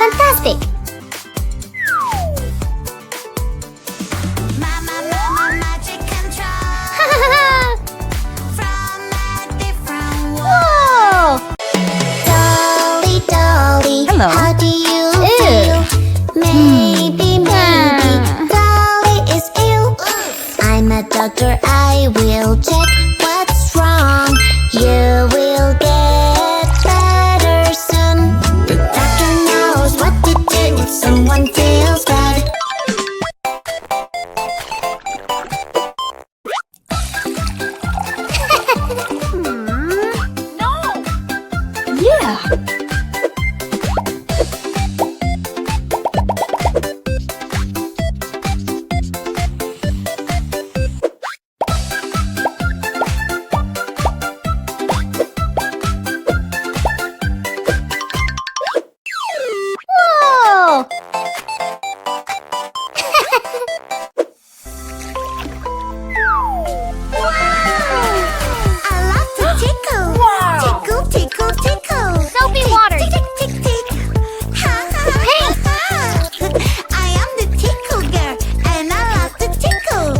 Fantastic! Mama, magic control from a different world. Whoa! Dolly, Hello. how do you Ew. feel? Maybe Dolly is ill. I'm a doctor, I will check what's wrong. You will get better soon. The doctor knows what to do if someone feels bad. Yeah. Whoa! I love to tickle. Wow. Tickle, tickle, tickle. Soapy water. Tick, tick, tick, tick. Ha, ha, ha, ha. I am the tickle girl, and I love to tickle.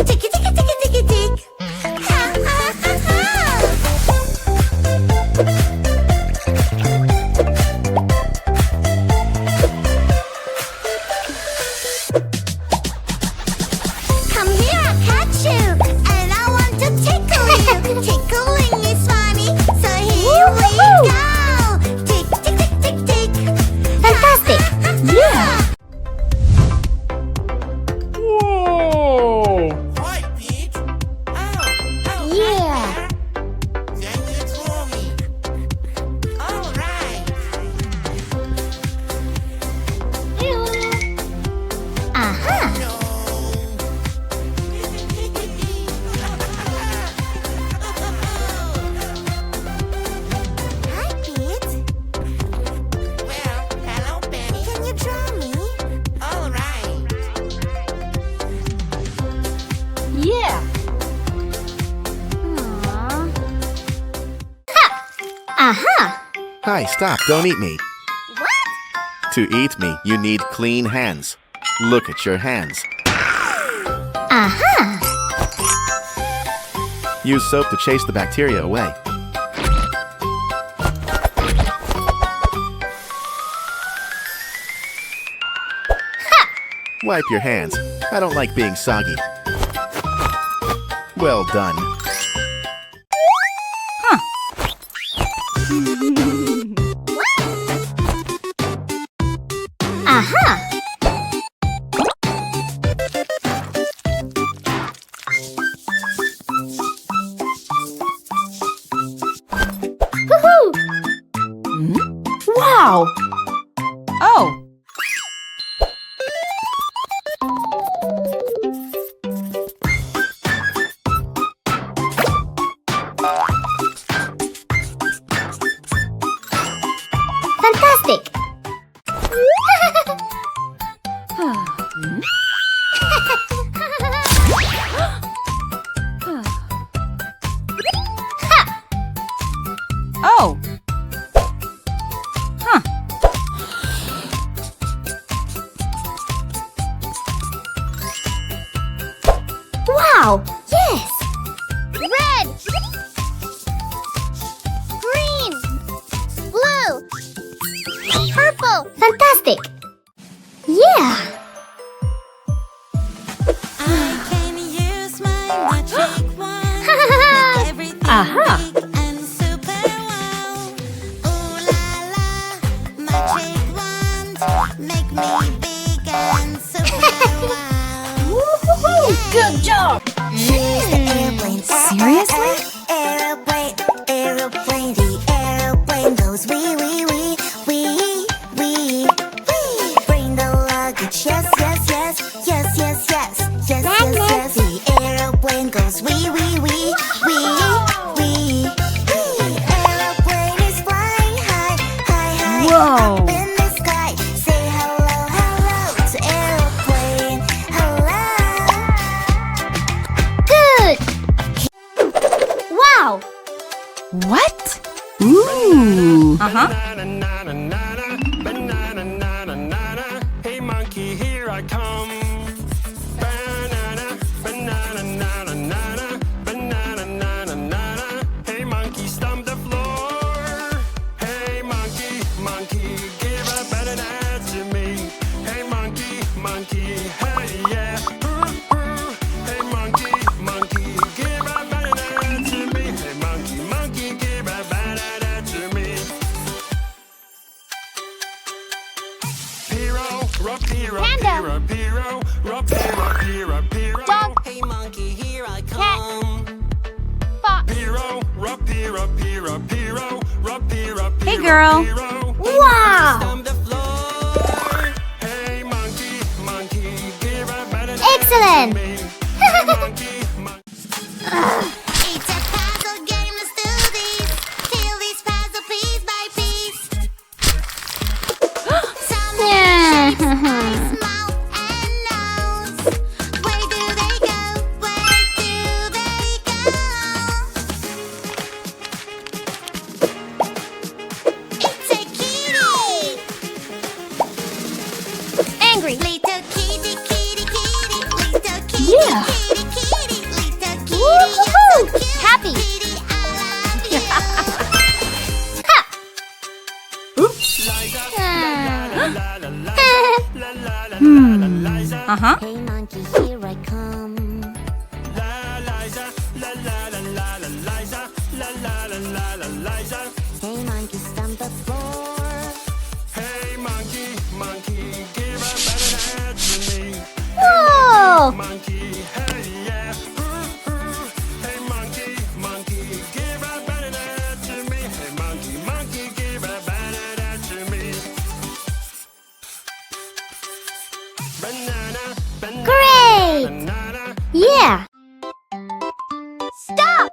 Ticky, ticky, ticky, ticky, tick. Ha, ha, ha, ha. Come here, I'll catch you, and I want to tickle you. Tickling is funny, so here we go. Tick, tick, tick, tick, tick. Fantastic! Yeah. Hi, Peach. Yeah! Then you told me. All right. Aha! No. Hi, Pete. Well, hello, Penny. Can you draw me? All right. Yeah. Aha! Hi, stop, don't eat me. What? To eat me, you need clean hands. Look at your hands. Aha! Use soap to chase the bacteria away. Wipe your hands. I don't like being soggy. Well done. Aha! Woohoo! Wow. Oh. Fantastic! Oh. Huh. Wow! Yes! Red! Green! Blue! Purple! Fantastic! Yeah! I can use my magic wand. Make everything Aha. big and super wow. Ooh la la, magic wand. Make me big and super wow. Woohoo! Good job. Here's the airplane. Seriously? Aeroplane, aeroplane, the aeroplane goes wee, wee, wee, wee, wee, wee. Bring the luggage, yes, yes, yes, yes, yes, yes, yes, yes, yes. The aeroplane goes wee, wee, wee, wee, wee, wee. Aeroplane is flying high, high, high, Whoa. up in the sky. Say hello, hello to aeroplane, hello. Good! banana to me. Hey monkey, monkey, hey yeah. Hey monkey, monkey, give a banana to me. Hey monkey, monkey, give a banana to me. Hero, rock hero, Panda. hero, hero, rock hero, hero, hero. Dog. Hey monkey, here I Cat. come. Fox. Hero, rock hero, hero, hero, rock hero, Hey, hero, girl. hero. Wow! Stomp the floor. Hey monkey, monkey, give a banana Excellent. to me. Hey monkey, monkey. It's a puzzle game, let's do this. Fill this puzzle piece by piece. Some Yeah. shapes, eyes, mouth, and nose. Where do they go? Where do they go? It's a kitty. Angry. Little kitty, kitty, kitty. Little kitty, Yeah. kitty, kitty. Little kitty, Woo-hoo-hoo. you're so cute. Happy. Kitty, I love you. Ha! Uh-huh. Hey monkey, here I come. Hey monkey, stomp the floor. Hey monkey, monkey, give a banana to me. Whoa! Monkey, hey yeah. Hey monkey, monkey, give a banana to me. Hey monkey, monkey, give a banana to me. Banana, banana, Great! banana. Yeah! Stop!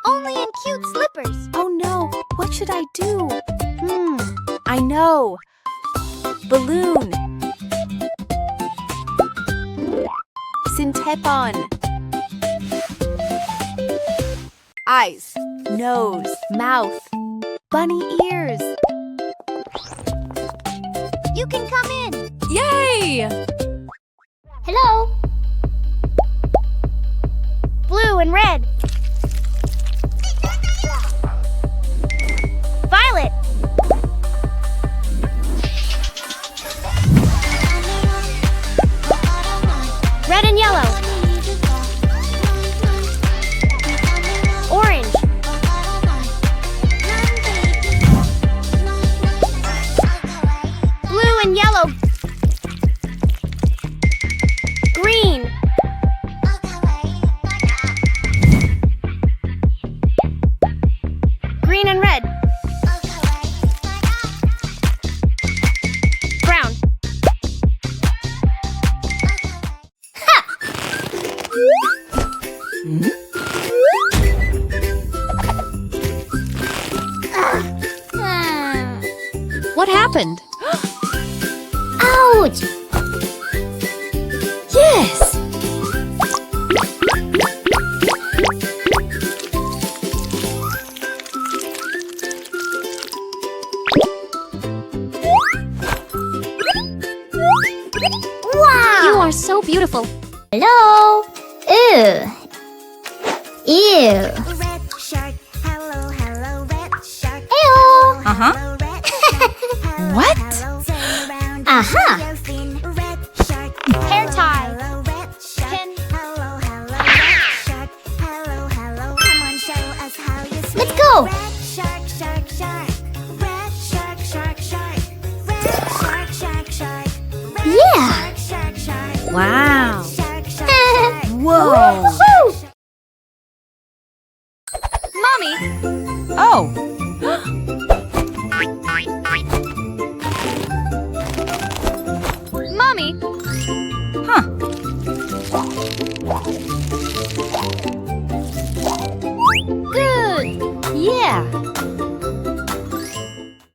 Only in cute slippers. Oh no, what should I do? I know. Balloon. Synthepon. Eyes, nose, mouth, bunny ears. You can come in. Yay! Hello? Blue and red. Violet. Red and yellow. Orange. Blue and yellow. Green. Green and red. Brown. Ha! What happened? Ouch! Yes! Wow! You are so beautiful. Hello? Ew. Ew. Red shark, hello, hello, red shark. Ew. Uh-huh. Hello, red shark. Hello, What? hello, sail around Aha. your fin. Red shark. Hair Hello, tie. hello, red shark. Pin. Hello, hello, red shark. Hello, hello. Come on, show us how you swim. Let's go. Red shark, shark, shark. Red shark, shark, shark. Red shark, shark, shark. Red Yeah. shark, shark, shark. Wow. Shark, shark, shark. Whoa. Woo! Mommy. Oh. Mommy. Huh. Good. Yeah.